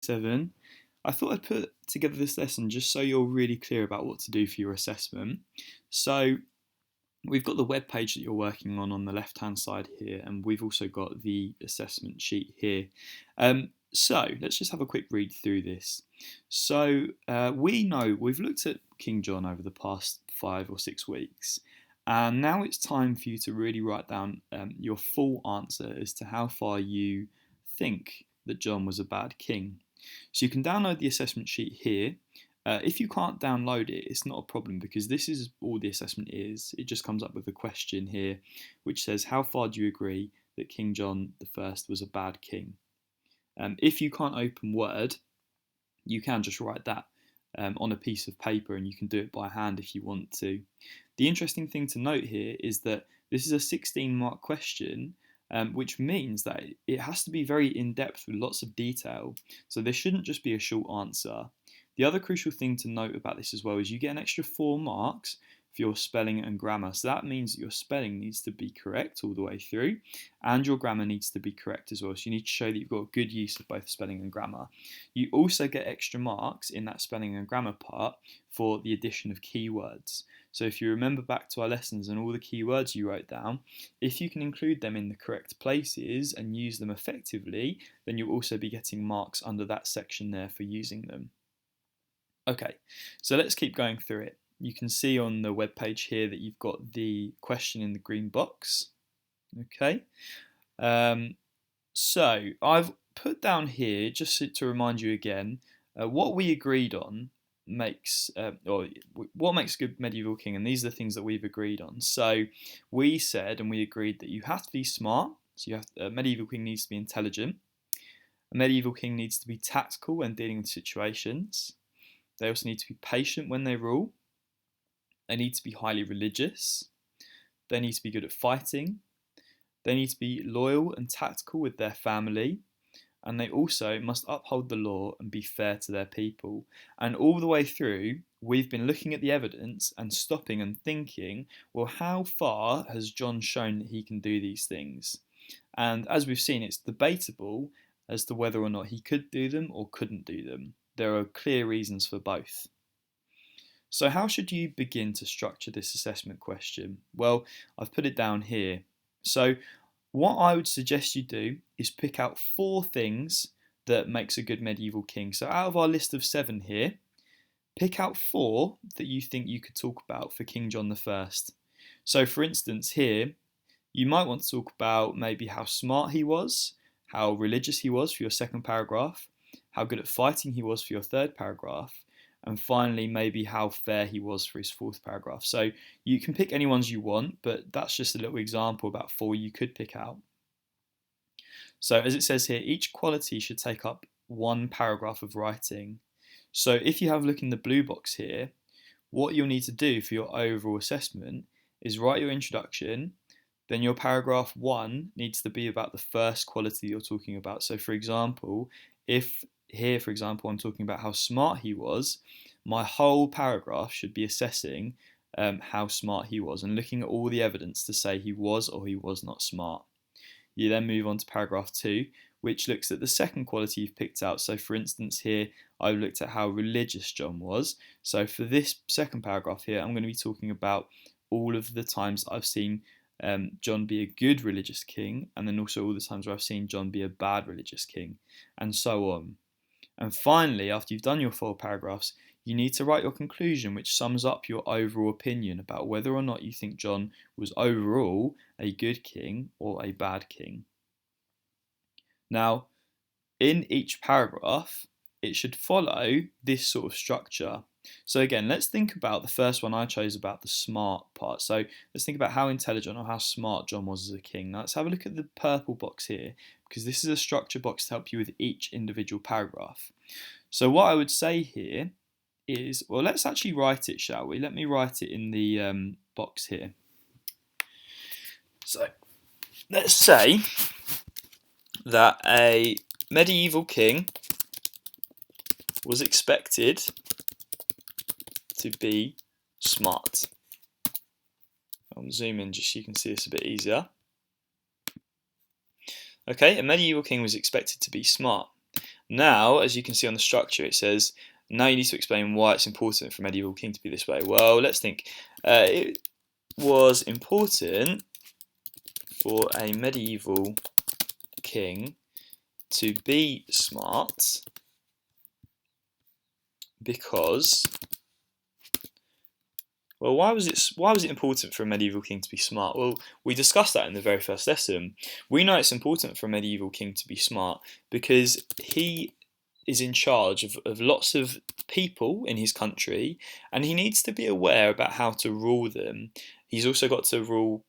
7. I thought I'd put together this lesson just so you're really clear about what to do for your assessment. So we've got the web page that you're working on the left hand side here, and we've also got the assessment sheet here. So let's just have a quick read through this. So we know we've looked at King John over the past 5 or 6 weeks, and now it's time for you to really write down your full answer as to how far you think that John was a bad king. So you can download the assessment sheet here. If you can't download it, it's not a problem because this is all the assessment is. It just comes up with a question here which says, how far do you agree that King John I was a bad king? If you can't open Word, you can just write that on a piece of paper, and you can do it by hand if you want to. The interesting thing to note here is that this is a 16-mark question, which means that it has to be very in-depth with lots of detail. So this shouldn't just be a short answer. The other crucial thing to note about this as well is you get an extra 4 marks for your spelling and grammar. So that means that your spelling needs to be correct all the way through, and your grammar needs to be correct as well. So you need to show that you've got good use of both spelling and grammar. You also get extra marks in that spelling and grammar part for the addition of keywords. So if you remember back to our lessons and all the keywords you wrote down, if you can include them in the correct places and use them effectively, then you'll also be getting marks under that section there for using them. Okay, so let's keep going through it. You can see on the web page here that you've got the question in the green box. Okay, so I've put down here, just to remind you again, what we agreed on makes, or what makes a good medieval king, and these are the things that we've agreed on. So we said and we agreed that you have to be smart, so a medieval king needs to be intelligent, a medieval king needs to be tactical when dealing with situations, they also need to be patient when they rule, they need to be highly religious, they need to be good at fighting, they need to be loyal and tactical with their family, and they also must uphold the law and be fair to their people. And all the way through, we've been looking at the evidence and stopping and thinking, well, how far has John shown that he can do these things? And as we've seen, it's debatable as to whether or not he could do them or couldn't do them. There are clear reasons for both. So how should you begin to structure this assessment question? Well, I've put it down here. So what I would suggest you do is pick out 4 things that makes a good medieval king. So out of our list of 7 here, pick out 4 that you think you could talk about for King John I. So for instance here, you might want to talk about maybe how smart he was, how religious he was for your 2nd paragraph, how good at fighting he was for your 3rd paragraph, and finally maybe how fair he was for his 4th paragraph. So you can pick any ones you want, but that's just a little example about 4 you could pick out. So as it says here, each quality should take up 1 paragraph of writing. So if you have a look in the blue box here, what you'll need to do for your overall assessment is write your introduction, then your paragraph 1 needs to be about the first quality you're talking about. So for example, if here, for example, I'm talking about how smart he was, my whole paragraph should be assessing how smart he was and looking at all the evidence to say he was or he was not smart. You then move on to paragraph 2, which looks at the second quality you've picked out. So for instance here, I've looked at how religious John was. So for this 2nd paragraph here, I'm going to be talking about all of the times I've seen John be a good religious king, and then also all the times where I've seen John be a bad religious king, and so on. And finally, after you've done your 4 paragraphs, you need to write your conclusion, which sums up your overall opinion about whether or not you think John was overall a good king or a bad king. Now, in each paragraph, it should follow this sort of structure. So again, let's think about the first one I chose about the smart part. So let's think about how intelligent or how smart John was as a king. Now let's have a look at the purple box here, because this is a structure box to help you with each individual paragraph. So what I would say here is, well, let's actually write it, shall we? Let me write it in the box here. So let's say that a medieval king was expected to be smart. I'll zoom in just so you can see this a bit easier. Okay, a medieval king was expected to be smart. Now, as you can see on the structure, it says, now you need to explain why it's important for a medieval king to be this way. Well, let's think. It was important for a medieval king to be smart because, well, why was it important for a medieval king to be smart? Well, we discussed that in the very first lesson. We know it's important for a medieval king to be smart because he is in charge of lots of people in his country, and he needs to be aware about how to rule them. He's also got to rule,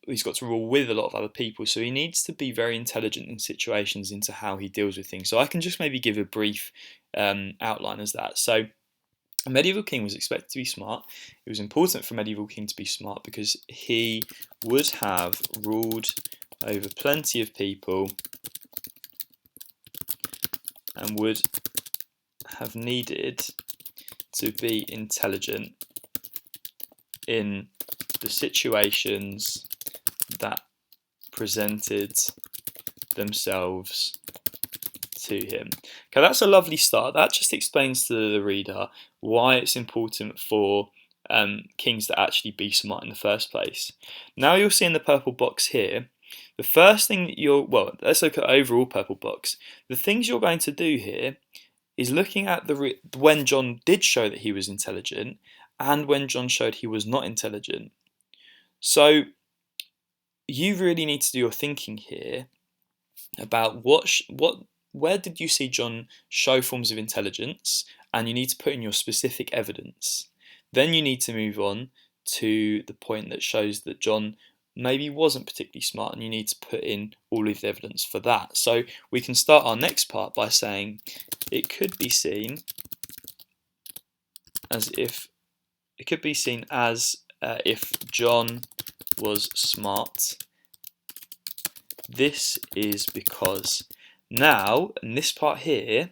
he's got to rule with a lot of other people, so he needs to be very intelligent in situations into how he deals with things. So I can just maybe give a brief outline as that. So a medieval king was expected to be smart. It was important for a medieval king to be smart because he would have ruled over plenty of people and would have needed to be intelligent in the situations that presented themselves to him. Okay, that's a lovely start. That just explains to the reader why it's important for kings to actually be smart in the first place. Now you'll see in the purple box here, the first thing that let's look at overall purple box. The things you're going to do here is looking at when John did show that he was intelligent and when John showed he was not intelligent. So you really need to do your thinking here about where did you see John show forms of intelligence, and you need to put in your specific evidence. Then you need to move on to the point that shows that John maybe wasn't particularly smart, and you need to put in all of the evidence for that. So we can start our next part by saying it could be seen as if John was smart. This is because. Now, in this part here,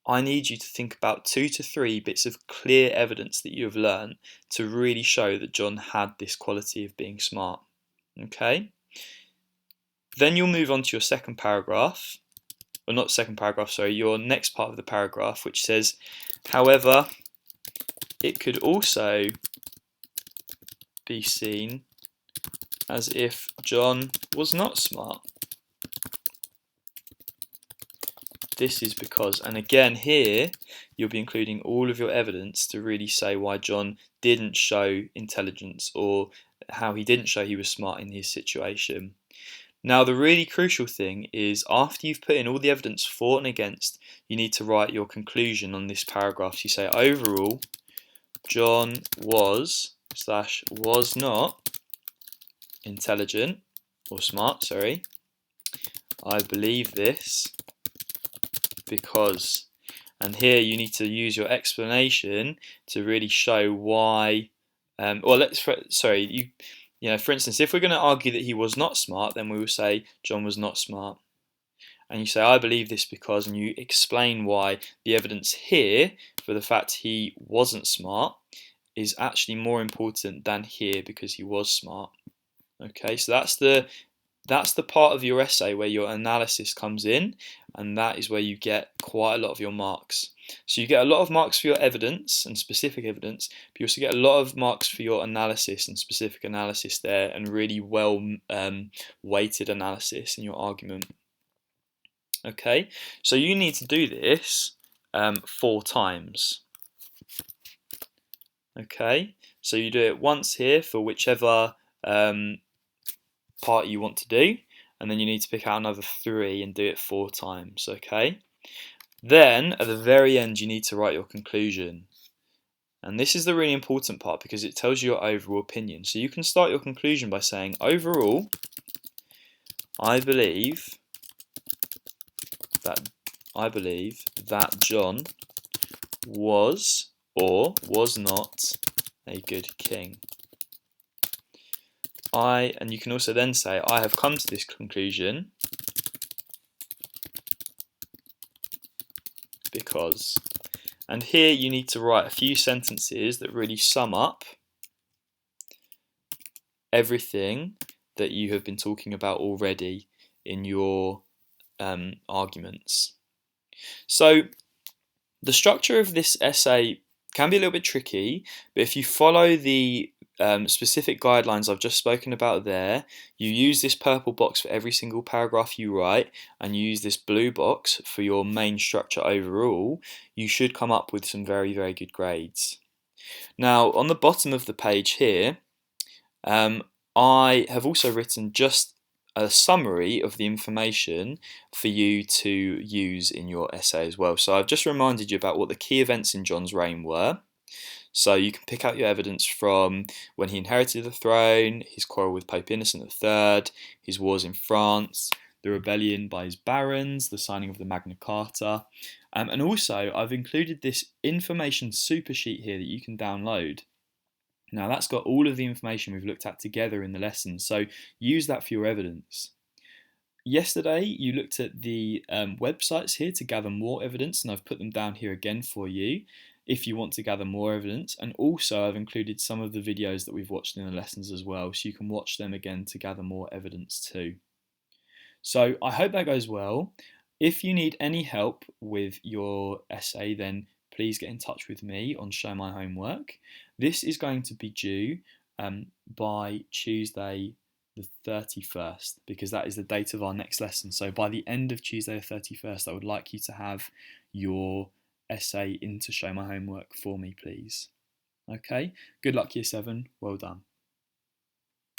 I need you to think about 2 to 3 bits of clear evidence that you have learned to really show that John had this quality of being smart. Okay? Then you'll move on to your second paragraph, or not second paragraph, sorry, your next part of the paragraph, which says, however, it could also be seen as if John was not smart. This is because, and again here, you'll be including all of your evidence to really say why John didn't show intelligence or how he didn't show he was smart in his situation. Now, the really crucial thing is after you've put in all the evidence for and against, you need to write your conclusion on this paragraph. So you say, overall, John was not intelligent or smart, sorry. I believe this because, and here you need to use your explanation to really show why. For instance, if we're going to argue that he was not smart, then we will say John was not smart. And you say, I believe this because, and you explain why the evidence here for the fact he wasn't smart is actually more important than here because he was smart. Okay, so that's the part of your essay where your analysis comes in, and that is where you get quite a lot of your marks. So you get a lot of marks for your evidence and specific evidence, but you also get a lot of marks for your analysis and specific analysis there, and really well weighted analysis in your argument. Okay, so you need to do this 4 times. Okay, so you do it once here for whichever part you want to do, and then you need to pick out another 3 and do it 4 times. Okay, then at the very end you need to write your conclusion, and this is the really important part because it tells you your overall opinion. So you can start your conclusion by saying, overall, I believe that John was or was not a good king. And you can also then say, I have come to this conclusion because. And here you need to write a few sentences that really sum up everything that you have been talking about already in your arguments. So the structure of this essay can be a little bit tricky, but if you follow the specific guidelines I've just spoken about there, you use this purple box for every single paragraph you write, and you use this blue box for your main structure overall, you should come up with some very, very good grades. Now, on the bottom of the page here, I have also written just a summary of the information for you to use in your essay as well. So I've just reminded you about what the key events in John's reign were. So you can pick out your evidence from when he inherited the throne, his quarrel with Pope Innocent III, his wars in France, the rebellion by his barons, the signing of the Magna Carta, and also I've included this information super sheet here that you can download. Now that's got all of the information we've looked at together in the lesson, so use that for your evidence. Yesterday you looked at the websites here to gather more evidence, and I've put them down here again for you if you want to gather more evidence, and also I've included some of the videos that we've watched in the lessons as well, so you can watch them again to gather more evidence too. So I hope that goes well. If you need any help with your essay, then please get in touch with me on Show My Homework. This is going to be due by Tuesday the 31st, because that is the date of our next lesson. So by the end of Tuesday the 31st, I would like you to have your essay into Show My Homework for me, please. Okay, good luck, Year 7. Well done.